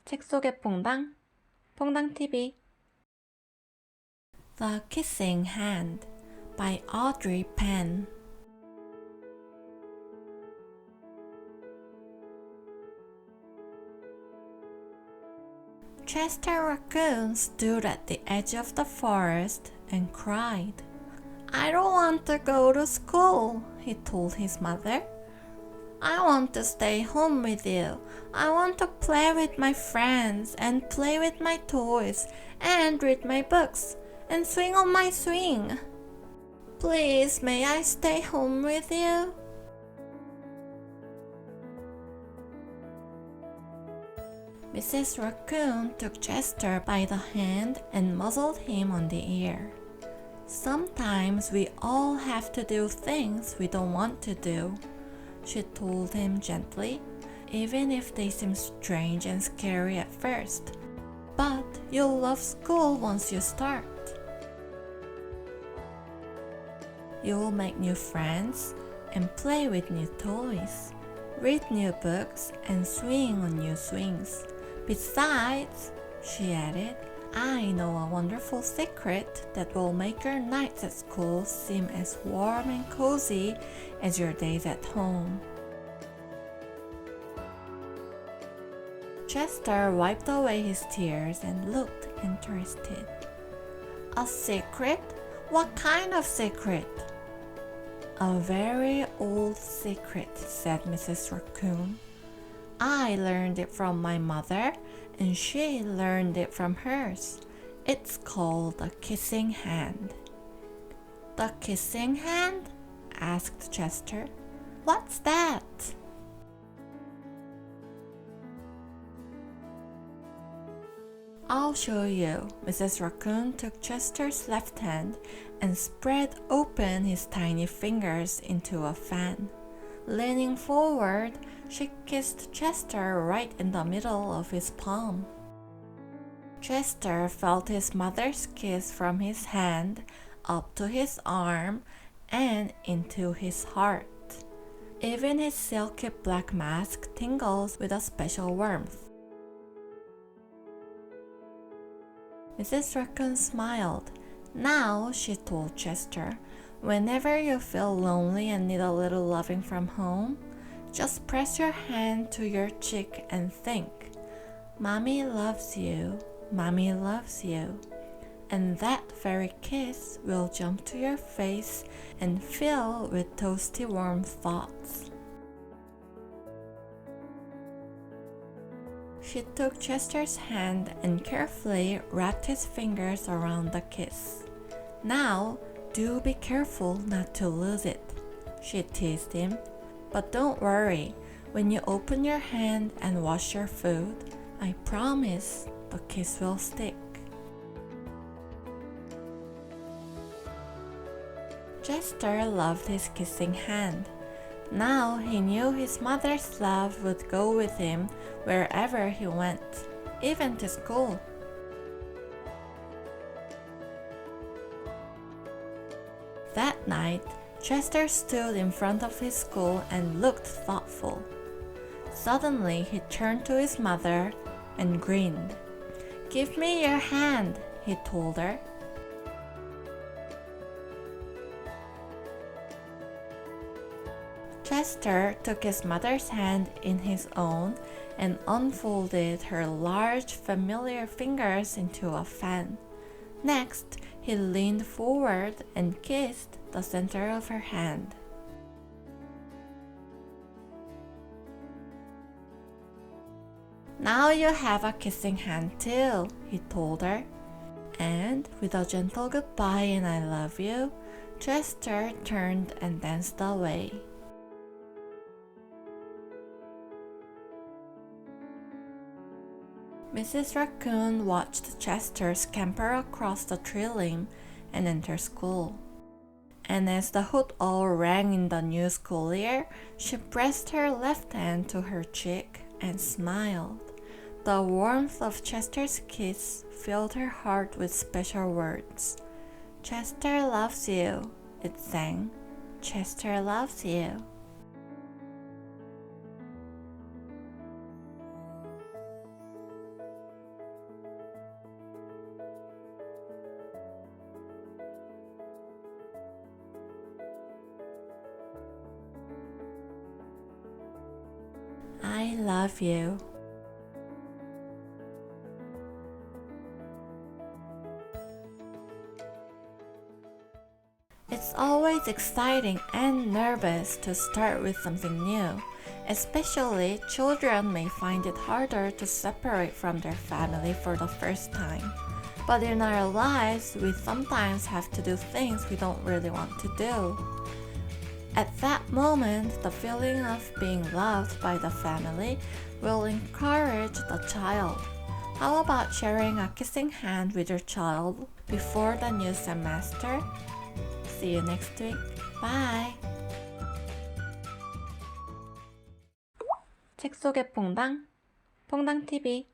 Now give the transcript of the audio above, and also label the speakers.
Speaker 1: 책 속의 퐁당, 퐁당TV. The Kissing Hand by Audrey Penn. Chester Raccoon stood at the edge of the forest and cried. "I don't want to go to school," he told his mother. "I want to stay home with you. I want to play with my friends and play with my toys and read my books and swing on my swing. Please, may I stay home with you?" Mrs. Raccoon took Chester by the hand and muzzled him on the ear. "Sometimes we all have to do things we don't want to do," she told him gently, "even if they seem strange and scary at first. But you'll love school once you start. You will make new friends and play with new toys, read new books and swing on new swings. Besides," she added, "I know a wonderful secret that will make your nights at school seem as warm and cozy as your days at home." Chester wiped away his tears and looked interested. "A secret? What kind of secret?" "A very old secret," said Mrs. Raccoon. "I learned it from my mother, and she learned it from hers. It's called the kissing hand." "The kissing hand?" asked Chester. "What's that?" "I'll show you." Mrs. Raccoon took Chester's left hand and spread open his tiny fingers into a fan. Leaning forward, she kissed Chester right in the middle of his palm. Chester felt his mother's kiss from his hand up to his arm and into his heart. Even his silky black mask tingles with a special warmth. Mrs. Raccoon smiled. "Now," she told Chester, "whenever you feel lonely and need a little loving from home, just press your hand to your cheek and think, 'Mommy loves you, Mommy loves you.' And that very kiss will jump to your face and fill with toasty warm thoughts." She took Chester's hand and carefully wrapped his fingers around the kiss. "Now, do be careful not to lose it," she teased him. "But don't worry, when you open your hand and wash your food, I promise the kiss will stick." Chester loved his kissing hand. Now he knew his mother's love would go with him wherever he went, even to school. That night, Chester stood in front of his school and looked thoughtful. Suddenly, he turned to his mother and grinned. "Give me your hand," he told her. Chester took his mother's hand in his own and unfolded her large, familiar fingers into a fan. Next, he leaned forward and kissed the center of her hand. "Now you have a kissing hand too," he told her. And with a gentle goodbye and "I love you," Chester turned and danced away. Mrs. Raccoon watched Chester scamper across the tree limb and enter school. And as the hoot owl rang in the new school year, she pressed her left hand to her cheek and smiled. The warmth of Chester's kiss filled her heart with special words. "Chester loves you," it sang. "Chester loves you." I love you. It's always exciting and nervous to start with something new. Especially, children may find it harder to separate from their family for the first time. But in our lives, we sometimes have to do things we don't really want to do. At that moment, the feeling of being loved by the family will encourage the child. How about sharing a kissing hand with your child before the new semester? See you next week. Bye! 책 속의 퐁당, 퐁당TV